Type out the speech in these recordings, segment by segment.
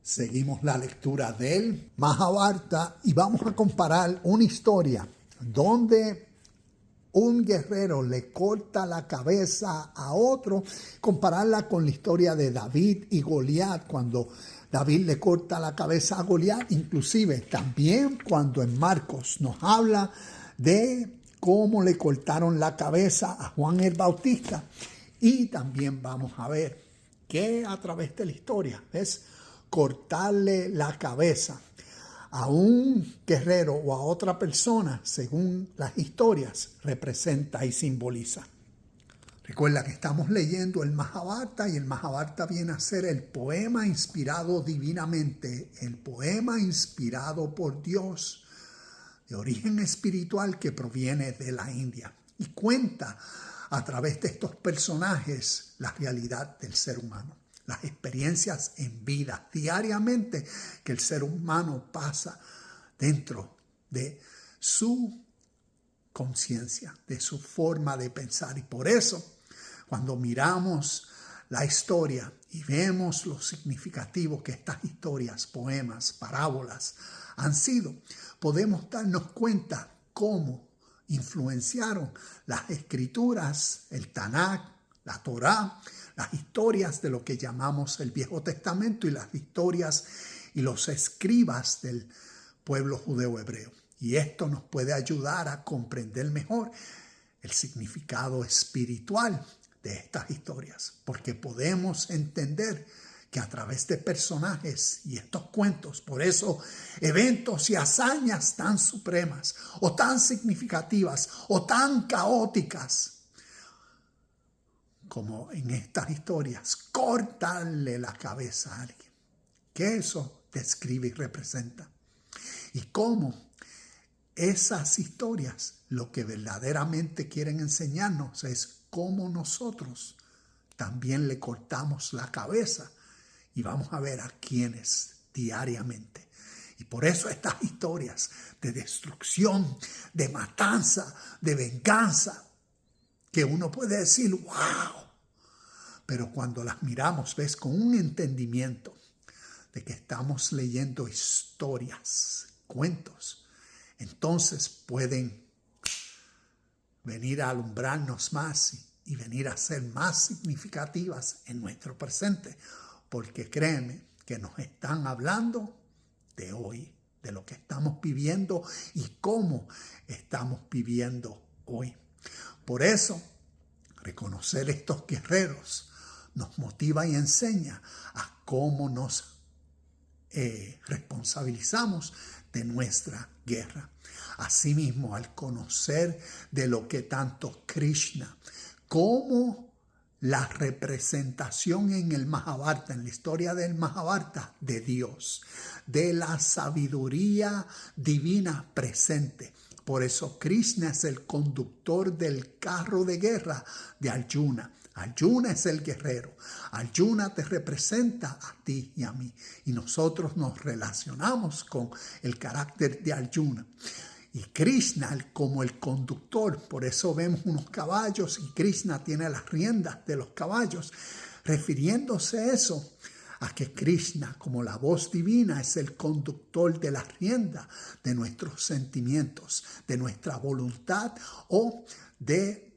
Seguimos la lectura del Mahabharata y vamos a comparar una historia donde un guerrero le corta la cabeza a otro, compararla con la historia de David y Goliat, cuando David le corta la cabeza a Goliat, inclusive también cuando en Marcos nos habla de cómo le cortaron la cabeza a Juan el Bautista. Y también vamos a ver que a través de la historia es cortarle la cabeza a un guerrero o a otra persona, según las historias, representa y simboliza. Recuerda que estamos leyendo el Mahabharata y el Mahabharata viene a ser el poema inspirado divinamente, el poema inspirado por Dios, de origen espiritual que proviene de la India y cuenta a través de estos personajes la realidad del ser humano, las experiencias en vida diariamente que el ser humano pasa dentro de su conciencia, de su forma de pensar. Y por eso, cuando miramos la historia y vemos lo significativo que estas historias, poemas, parábolas han sido, podemos darnos cuenta cómo influenciaron las escrituras, el Tanakh, la Torá, las historias de lo que llamamos el Viejo Testamento y las historias y los escribas del pueblo judeo hebreo. Y esto nos puede ayudar a comprender mejor el significado espiritual de estas historias, porque podemos entender que a través de personajes y estos cuentos, por eso eventos y hazañas tan supremas o tan significativas o tan caóticas como en estas historias, cortarle la cabeza a alguien, que eso describe y representa. Y cómo esas historias lo que verdaderamente quieren enseñarnos es cómo nosotros también le cortamos la cabeza y vamos a ver a quiénes diariamente. Y por eso estas historias de destrucción, de matanza, de venganza, que uno puede decir, wow, pero cuando las miramos, ves, con un entendimiento de que estamos leyendo historias, cuentos, entonces pueden venir a alumbrarnos más y venir a ser más significativas en nuestro presente, porque créeme que nos están hablando de hoy, de lo que estamos viviendo y cómo estamos viviendo hoy. Por eso, reconocer estos guerreros nos motiva y enseña a cómo nos responsabilizamos de nuestra guerra. Asimismo, al conocer de lo que tanto Krishna como la representación en el Mahabharata, en la historia del Mahabharata, de Dios, de la sabiduría divina presente. Por eso Krishna es el conductor del carro de guerra de Arjuna. Arjuna es el guerrero. Arjuna te representa a ti y a mí. Y nosotros nos relacionamos con el carácter de Arjuna. Y Krishna como el conductor. Por eso vemos unos caballos y Krishna tiene las riendas de los caballos. Refiriéndose eso a que Krishna, como la voz divina, es el conductor de las riendas de nuestros sentimientos, de nuestra voluntad o de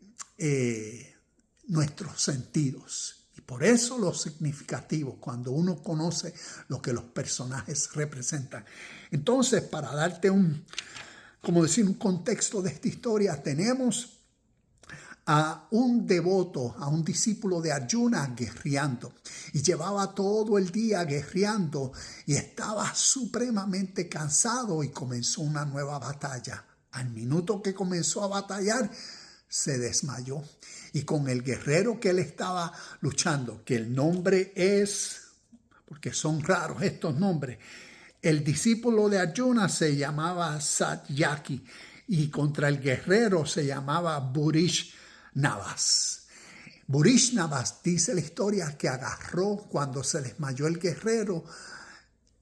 nuestros sentidos. Y por eso lo significativo, cuando uno conoce lo que los personajes representan. Entonces, para darte un contexto de esta historia, tenemos a un devoto, a un discípulo de Arjuna guerreando y llevaba todo el día guerreando y estaba supremamente cansado y comenzó una nueva batalla. Al minuto que comenzó a batallar, se desmayó y con el guerrero que él estaba luchando, que el nombre es, porque son raros estos nombres, el discípulo de Arjuna se llamaba Satyaki y contra el guerrero se llamaba Bhurishnavas. Bhurishnavas, dice la historia, que agarró, cuando se desmayó el guerrero,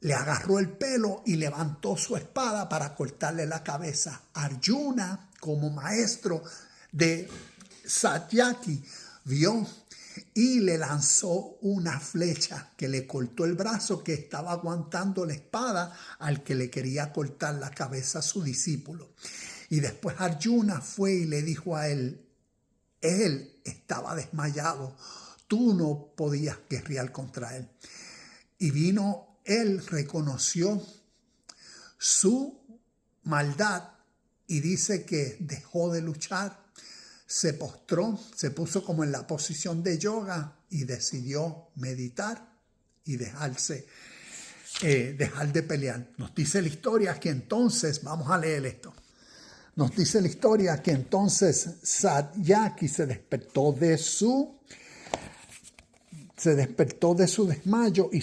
le agarró el pelo y levantó su espada para cortarle la cabeza. Arjuna, como maestro de Satyaki, vio y le lanzó una flecha que le cortó el brazo que estaba aguantando la espada al que le quería cortar la cabeza a su discípulo. Y después Arjuna fue y le dijo a él estaba desmayado, tú no podías guerrear contra él. Y vino él, reconoció su maldad y dice que dejó de luchar, se postró, se puso como en la posición de yoga y decidió meditar y dejar de pelear. Nos dice la historia que entonces, vamos a leer esto, nos dice la historia que entonces Satyaki se despertó de su desmayo y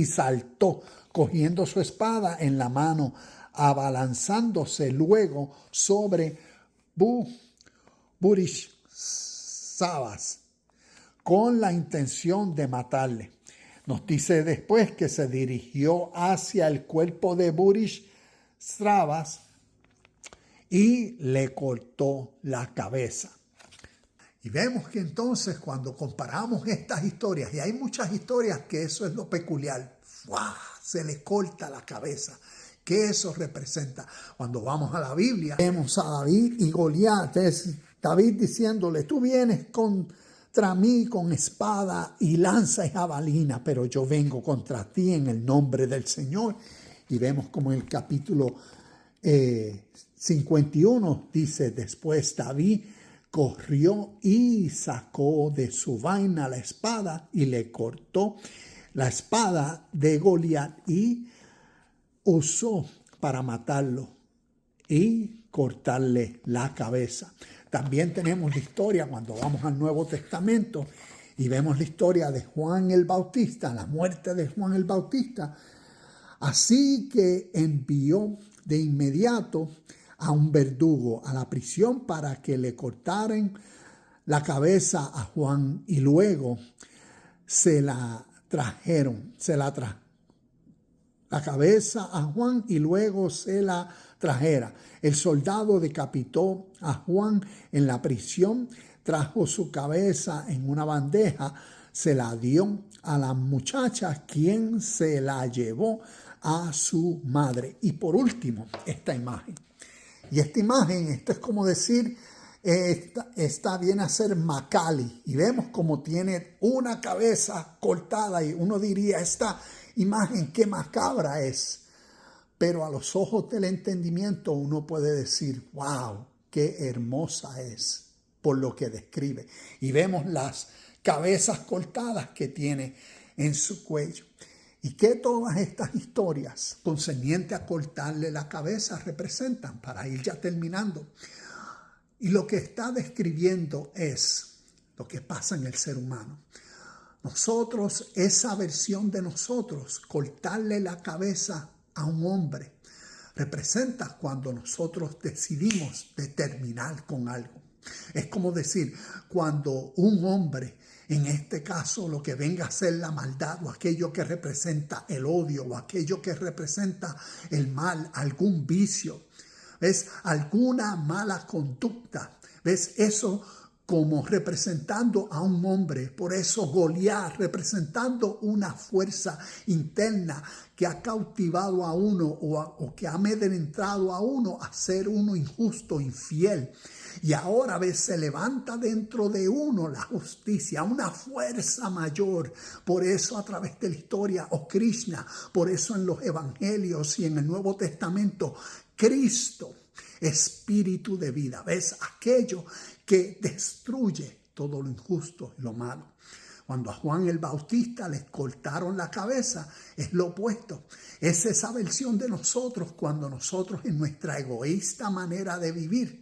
saltó cogiendo su espada en la mano, abalanzándose luego sobre Burisravas con la intención de matarle. Nos dice después que se dirigió hacia el cuerpo de Burisravas y le cortó la cabeza. Y vemos que entonces cuando comparamos estas historias, y hay muchas historias que eso es lo peculiar, ¡fua! Se le corta la cabeza. ¿Qué eso representa? Cuando vamos a la Biblia, vemos a David y Goliat. Es David diciéndole, tú vienes contra mí con espada y lanza y jabalina, pero yo vengo contra ti en el nombre del Señor. Y vemos como en el capítulo 51 dice, después David corrió y sacó de su vaina la espada y le cortó la espada de Goliat y usó para matarlo y cortarle la cabeza. También tenemos la historia cuando vamos al Nuevo Testamento y vemos la historia de Juan el Bautista, la muerte de Juan el Bautista. Así que envió de inmediato a un verdugo a la prisión para que le cortaran la cabeza a Juan y luego la cabeza a Juan y luego se la trajera. El soldado decapitó a Juan en la prisión, trajo su cabeza en una bandeja, se la dio a la muchacha, quien se la llevó a su madre. Y por último, esta imagen. Y esta imagen, esto es como decir, esta viene a ser Macali. Y vemos como tiene una cabeza cortada y uno diría, esta imagen qué macabra es. Pero a los ojos del entendimiento uno puede decir, wow, qué hermosa es por lo que describe. Y vemos las cabezas cortadas que tiene en su cuello. ¿Y qué todas estas historias concernientes a cortarle la cabeza representan? Para ir ya terminando. Y lo que está describiendo es lo que pasa en el ser humano. Nosotros, esa versión de nosotros, cortarle la cabeza a un hombre, representa cuando nosotros decidimos terminar con algo. Es como decir, cuando un hombre, en este caso lo que venga a ser la maldad o aquello que representa el odio o aquello que representa el mal, algún vicio, ¿ves? Alguna mala conducta, ¿ves? Eso como representando a un hombre. Por eso Goliat representando una fuerza interna que ha cautivado a uno o que ha amedrentado a uno a ser uno injusto, infiel. Y ahora se levanta dentro de uno la justicia, una fuerza mayor. Por eso a través de la historia, Krishna, por eso en los evangelios y en el Nuevo Testamento, Cristo, espíritu de vida. ¿Ves? Aquello que destruye todo lo injusto y lo malo. Cuando a Juan el Bautista les cortaron la cabeza, es lo opuesto. Es esa versión de nosotros cuando nosotros en nuestra egoísta manera de vivir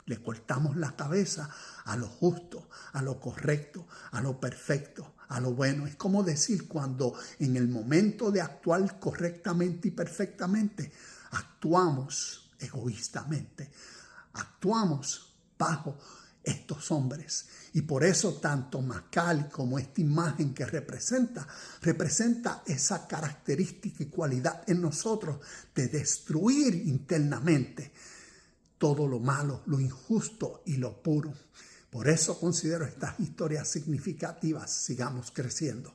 le cortamos la cabeza a lo justo, a lo correcto, a lo perfecto, a lo bueno. Es como decir cuando en el momento de actuar correctamente y perfectamente, actuamos egoístamente, actuamos bajo estos hombres. Y por eso tanto Macali como esta imagen que representa esa característica y cualidad en nosotros de destruir internamente todo lo malo, lo injusto y lo puro. Por eso considero estas historias significativas. Sigamos creciendo.